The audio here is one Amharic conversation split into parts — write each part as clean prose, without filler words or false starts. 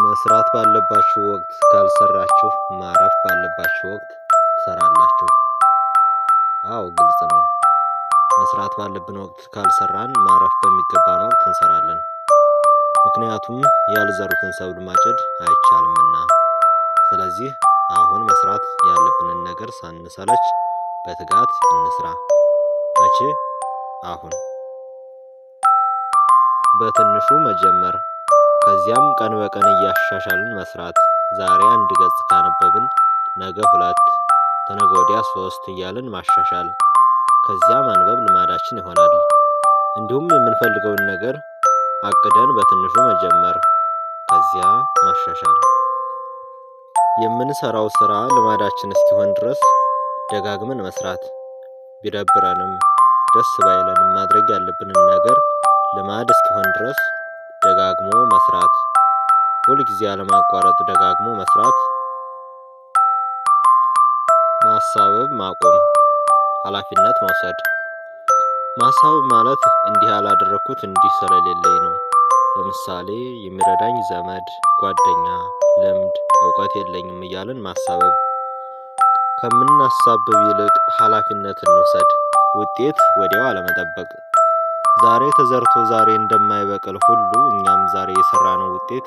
መስራት ባለባችሁ ወቅት ካልሰራችሁ ማረፍ ባለባችሁ ወቅት ትሰራላችሁ። አዎ ግልጽ ነው። መስራት ባለብን ወቅት ካልሰራን ማረፍ በሚገባን ወቅት እንሰራለን። ምክንያቱም ያልዘሩትን ሰብል ማጨድ አይቻልምና። ስለዚህ አሁን መስራት ያለብንን ነገር ሳንሰለች በትጋት እንስራ። መቼ? አሁን። በትንሹ መጀመር፣ ከዚያም ቀን በቀን እያሻሻልን መስራት። ዛሬ 1 ገጽ ካነበብን ነገ 2፣ ተነገ ወዲያ 3 እያልን ማሻሻል። ከዚያ ማንበብ ልማዳችን ይሆናል። እንዲሁም የምንፈልገውን ነገር አቅደን በትንሹ መጀመር፣ ከዚያ ማሻሻል። የምንሰራው ስራ ልማዳችን እስኪሆን ድረስ ደጋግመን መስራት። ቢደብረንም ደስ ባይለንም ማድረግ ያለብንን ነገር ልማድ እስኪሆን ድረስ ደጋግሞ መስራት። ሁልጊዜ ያለማቋረጥ ደጋግሞ መስራት። ማሳበብ ማቆም፣ ኃላፊነት መውሰድ። ማሳበብ ማለት እንዲህ ያላደረኩት እንዲህ ስለሌለኝ ነው። ለምሳሌ የሚረዳኝ ዘመድ፣ ጓደኛ፣ ልምድ፣ እውቀት የለኝም እያልን ማሳበብ። ከምናሳብብ ይልቅ ኃላፊነት እንውሰድ። ውጤት ወዲያው አለመጠበቅ። ዛሬ ተዘርቶ ዛሬ እንደማይበቅል ሁሉ እኛም ዛሬ የሰራነው ውጤት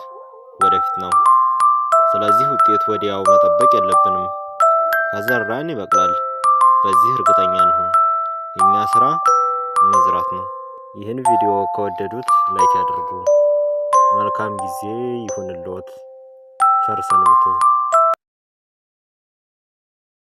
ወደፊት ነው። ስለዚህ ውጤት ወዲያው መጠበቅ የለብንም። ከዘራን ይበቅላል። በዚህ እርግጠኛ እንሁን። የኛ ስራ መዝራት ነው። ይህን ቪዲዮ ከወደዱት ላይክ ያድርጉ። መልካም ጊዜ ይሁንልዎት። ቸር ሰንብቱ።